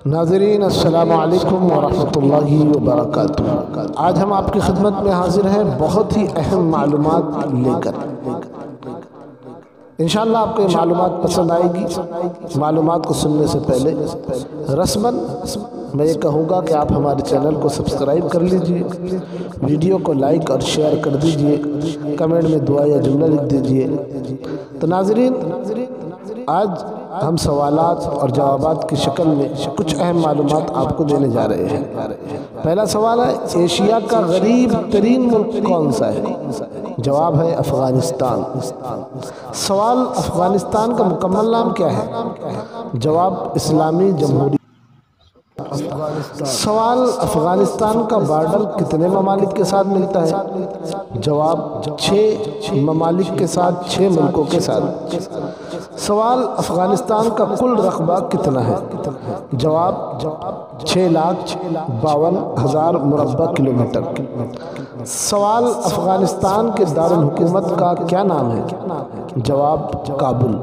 ناظرین السلام علیکم ورحمۃ اللہ وبرکاتہ۔ آج ہم آپ کی خدمت میں حاضر ہیں بہت ہی اہم معلومات لے کر۔ انشاءاللہ آپ کو یہ معلومات پسند آئے گی۔ معلومات کو سننے سے پہلے رسماً میں یہ کہوں گا کہ آپ ہمارے چینل کو سبسکرائب کر لیجئے، ویڈیو کو لائک اور شیئر کر دیجئے، کمنٹ میں دعا یا جملہ لکھ دیجئے۔ تو ناظرین، آج ہم سوالات اور جوابات کی شکل میں کچھ اہم معلومات آپ کو دینے جا رہے ہیں۔ پہلا سوال ہے، ایشیا کا غریب ترین ملک کون سا ہے؟ جواب ہے افغانستان۔ سوال، افغانستان کا مکمل نام کیا ہے؟ جواب اسلامی جمہوریہ۔ سوال، افغانستان کا بارڈر کتنے ممالک کے ساتھ ملتا ہے؟ جواب 6 ممالک کے ساتھ، 6 ملکوں کے ساتھ۔ سوال، افغانستان کا کل رقبہ کتنا ہے؟ جواب 6,52,000 مربع کلومیٹر۔ سوال، افغانستان کے دارالحکومت کا کیا نام ہے؟ جواب کابل۔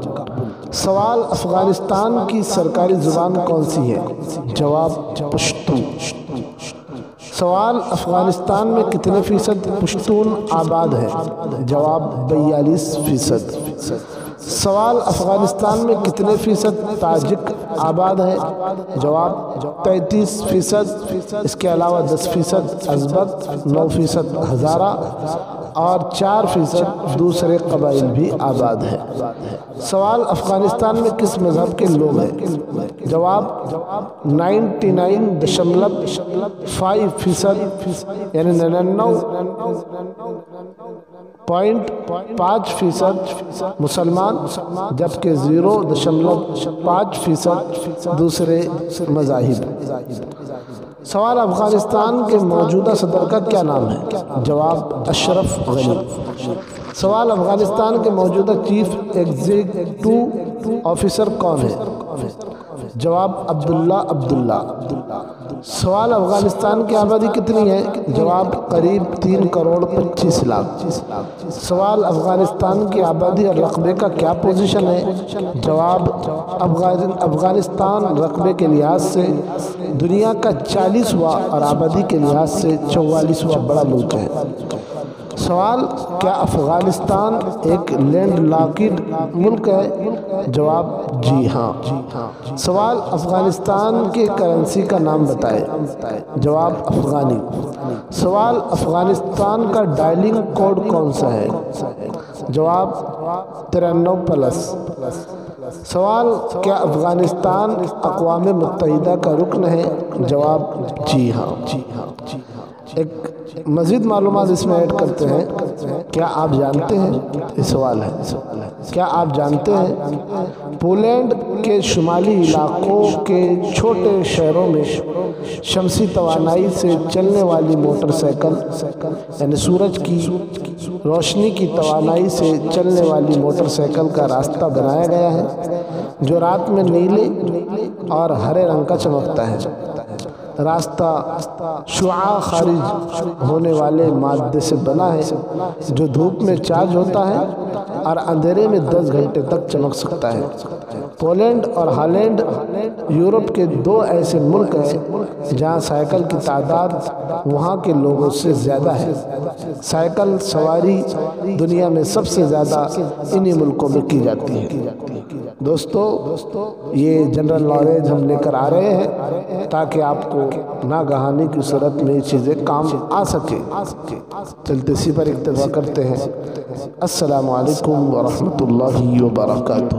سوال، افغانستان کی سرکاری زبان کون سی ہے؟ جواب پشتو۔ سوال، افغانستان میں کتنے فیصد پشتون آباد ہیں؟ جواب 42%۔ سوال، افغانستان میں کتنے فیصد تاجک آباد ہیں؟ جواب 33%۔ اس کے علاوہ 10% ازبک، 9% ہزارہ اور 4% دوسرے قبائل بھی آباد ہیں۔ سوال، افغانستان میں کس مذہب کے لوگ ہیں؟ جواب 99.5%، یعنی 99.5% مسلمان، جبکہ 0.5% دوسرے مذاہب۔ سوال، افغانستان کے موجودہ صدر کا کیا نام ہے؟ جواب اشرف غنی۔ سوال، افغانستان کے موجودہ چیف ایگزیکٹو آفیسر کون ہے؟ جواب عبداللہ۔ سوال، افغانستان کی آبادی کتنی ہے؟ جواب قریب 3,25,00,000۔ سوال، افغانستان کی آبادی اور رقبے کا کیا پوزیشن ہے؟ جواب افغانستان رقبے کے لحاظ سے دنیا کا 40واں اور آبادی کے لحاظ سے 44واں بڑا ملک ہے۔ سوال، کیا افغانستان ایک لینڈ لاکڈ ملک ہے؟ جواب جی ہاں۔ سوال، افغانستان کی کرنسی کا نام بتائیں۔ جواب افغانی۔ سوال، افغانستان کا ڈائلنگ کوڈ کون سا ہے؟ جواب 93+۔ سوال، کیا افغانستان اقوام متحدہ کا رکن ہے؟ جواب جی ہاں۔ ایک مزید معلومات اس میں ایڈ کرتے ہیں۔ کیا آپ جانتے ہیں، یہ سوال ہے، کیا آپ جانتے ہیں پولینڈ کے شمالی علاقوں کے چھوٹے شہروں میں شمسی توانائی سے چلنے والی موٹر سائیکل، یعنی سورج کی روشنی کی توانائی سے چلنے والی موٹر سائیکل کا راستہ بنایا گیا ہے، جو رات میں نیلے اور ہرے رنگ کا چمکتا ہے۔ راستہ شعاع خارج ہونے والے مادے سے بنا ہے، جو دھوپ میں چارج ہوتا ہے اور اندھیرے میں 10 گھنٹے تک چمک سکتا ہے۔ پولینڈ اور ہالینڈ یورپ کے 2 ایسے ملک ہیں جہاں سائیکل کی تعداد وہاں کے لوگوں سے زیادہ ہے۔ سائیکل سواری دنیا میں سب سے زیادہ انہی ملکوں میں کی جاتی ہے۔ دوستو، یہ جنرل نالج ہم لے کر آ رہے ہیں تاکہ آپ کو ناگہانی کی صورت میں یہ چیزیں کام آ سکے۔ چلتے اسی پر اکتفا کرتے ہیں۔ السلام علیکم ورحمۃ اللہ وبرکاتہ۔